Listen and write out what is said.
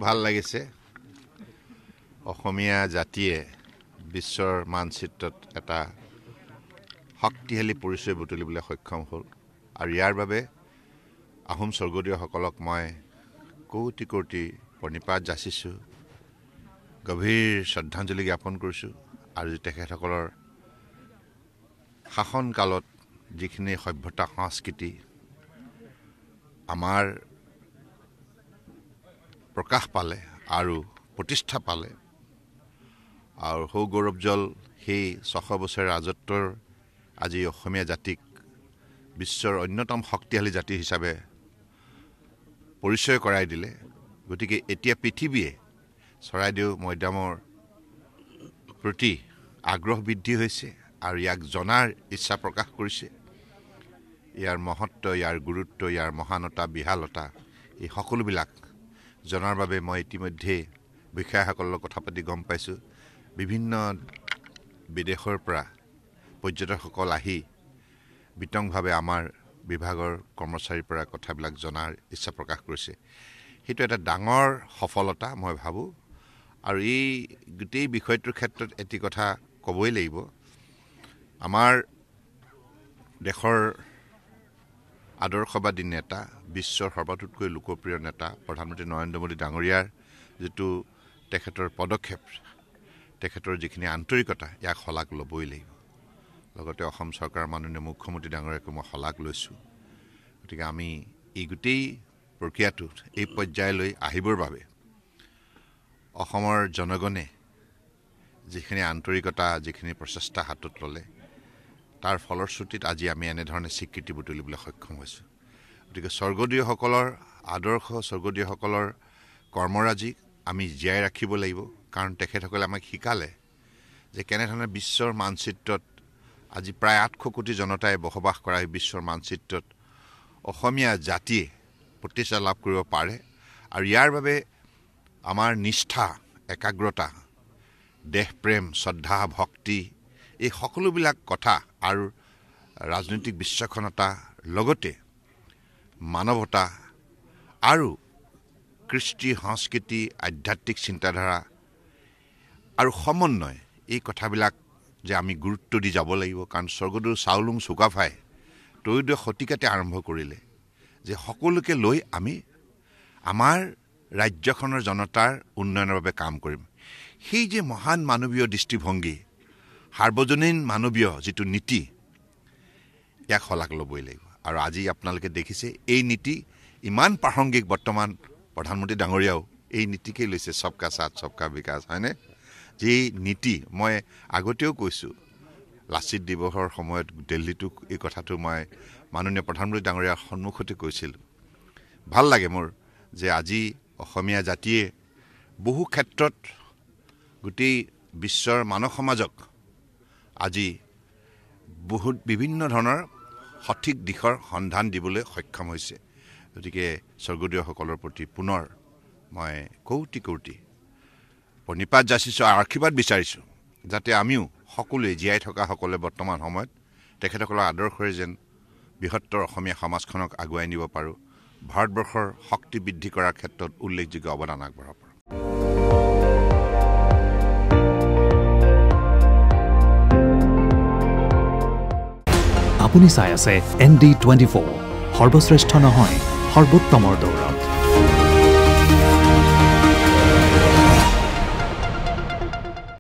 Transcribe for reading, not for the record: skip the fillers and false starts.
ভাল লাগিছে অসমীয়া জাতিয়ে বিশ্বৰ মানচিত্ৰত এটা শক্তিশালী পৰিচয় বুটলিবলৈ সক্ষম হ'ল আৰু ইয়াৰ বাবে আহোম স্বৰ্গদেউসকলক মই কোটি কোটি প্ৰণিপাত যাচিছোঁ গভীৰ শ্ৰদ্ধাঞ্জলি জ্ঞাপন কৰিছোঁ আৰু তেখেতসকলৰ শাসন কালত যিখিনি সভ্যতা সংস্কৃতি আমাৰ প্ৰকাশ পালে আৰু প্ৰতিষ্ঠা পালে আৰু সৌগৌৰৱজল সেই 600 বছৰ ৰাজত্বৰ আজি অসমীয়া জাতিক বিশ্বৰ অন্যতম শক্তিশালী জাতি হিচাপে পৰিচয় কৰাই দিলে গতিকে এতিয়া পৃথিৱীয়ে চৰাইদেউ মৈদামৰ প্ৰতি আগ্ৰহ বৃদ্ধি হৈছে আৰু ইয়াক জনাৰ ইচ্ছা প্ৰকাশ কৰিছে ইয়াৰ মহত্ব ইয়াৰ গুৰুত্ব ইয়াৰ মহানতা বিশালতা এই সকলোবিলাক জনাৰ বাবে মই ইতিমধ্যে বিষয়াসকলৰ কথা পাতি গম পাইছোঁ বিভিন্ন বিদেশৰ পৰা পৰ্যটকসকল আহি বিতংভাৱে আমাৰ বিভাগৰ কৰ্মচাৰীৰ পৰা কথাবিলাক জনাৰ ইচ্ছা প্ৰকাশ কৰিছে সেইটো এটা ডাঙৰ সফলতা মই ভাবোঁ আৰু এই গোটেই বিষয়টোৰ ক্ষেত্ৰত এটি কথা ক'বই লাগিব আমাৰ দেশৰ আদৰ্শবাদী নেতা বিশ্বৰ সৰ্বাধিককৈ লোকপ্ৰিয় নেতা প্ৰধানমন্ত্ৰী নৰেন্দ্ৰ মোদী ডাঙৰীয়াৰ যেটো তেখেতৰ পদক্ষেপ তেখেতৰ যিখিনি আন্তৰিকতা ইয়াক শলাগ ল'বই লাগিব লগতে অসম চৰকাৰৰ মাননীয় মুখ্যমন্ত্ৰী ডাঙৰীয়াক মই শলাগ লৈছোঁ গতিকে আমি এই গোটেই প্ৰক্ৰিয়াটোত এই পৰ্যায়লৈ আহিবৰ বাবে অসমৰ জনগণে যিখিনি আন্তৰিকতা যিখিনি প্ৰচেষ্টা হাতত ল'লে তাৰ ফলশ্ৰুতিত আজি আমি এনেধৰণে স্বীকৃতি বুটলিবলৈ সক্ষম হৈছোঁ গতিকে স্বৰ্গদেউসকলৰ আদৰ্শ স্বৰ্গদেউসকলৰ কৰ্মৰাজিক আমি জীয়াই ৰাখিব লাগিব কাৰণ তেখেতসকলে আমাক শিকালে যে কেনেধৰণে বিশ্বৰ মানচিত্ৰত আজি প্ৰায় 800 কোটি জনতাই বসবাস কৰা বিশ্বৰ মানচিত্ৰত অসমীয়া জাতিয়ে প্ৰতিষ্ঠা লাভ কৰিব পাৰে আৰু ইয়াৰ বাবে আমাৰ নিষ্ঠা একাগ্ৰতা দেশপ্ৰেম শ্ৰদ্ধা ভক্তি এই সকলোবিলাক কথা আৰু ৰাজনৈতিক বিচক্ষণতা লগতে মানৱতা আৰু কৃষ্টি সংস্কৃতি আধ্যাত্মিক চিন্তাধাৰা আৰু সমন্বয় এই কথাবিলাক যে আমি গুৰুত্ব দি যাব লাগিব কাৰণ স্বৰ্গদেউ চাওলুং চুকাফাই ত্ৰয়োদশ শতিকাতে আৰম্ভ কৰিলে যে সকলোকে লৈ আমি আমাৰ ৰাজ্যখনৰ জনতাৰ উন্নয়নৰ বাবে কাম কৰিম সেই যে মহান মানৱীয় দৃষ্টিভংগী সাৰ্বজনীন মানৱীয় যেটো নীতি ইয়াক শলাগ ল'বই লাগিব আৰু আজি আপোনালোকে দেখিছে এই নীতি ইমান প্ৰাসংগিক বৰ্তমান প্ৰধানমন্ত্ৰী ডাঙৰীয়াও এই নীতিকে লৈছে সবকা সাথ সবকা বিকাশ হয়নে যে নীতি মই আগতেও কৈছোঁ লাচিত দিৱসৰ সময়ত দিল্লীতো এই কথাটো মই মাননীয় প্ৰধানমন্ত্ৰী ডাঙৰীয়াৰ সন্মুখতে কৈছিলোঁ ভাল লাগে মোৰ যে আজি অসমীয়া জাতিয়ে বহু ক্ষেত্ৰত গোটেই বিশ্বৰ মানৱ সমাজক আজি বহুত বিভিন্ন ধৰণৰ সঠিক দিশৰ সন্ধান দিবলৈ সক্ষম হৈছে গতিকে স্বৰ্গদেউসকলৰ প্ৰতি পুনৰ মই কোটি কোটি প্ৰণিপাত যাচিছোঁ আৰু আশীৰ্বাদ বিচাৰিছোঁ যাতে আমিও সকলোৱে জীয়াই থকা সকলে বৰ্তমান সময়ত তেখেতসকলৰ আদৰ্শৰে যেন বৃহত্তৰ অসমীয়া সমাজখনক আগুৱাই নিব পাৰোঁ ভাৰতবৰ্ষৰ শক্তি বৃদ্ধি কৰাৰ ক্ষেত্ৰত উল্লেখযোগ্য অৱদান আগবঢ়াব পাৰোঁ আপুনি চাই আছে ND24 সৰ্বশ্ৰেষ্ঠ নহয় সৰ্বোত্তমৰ দৌৰ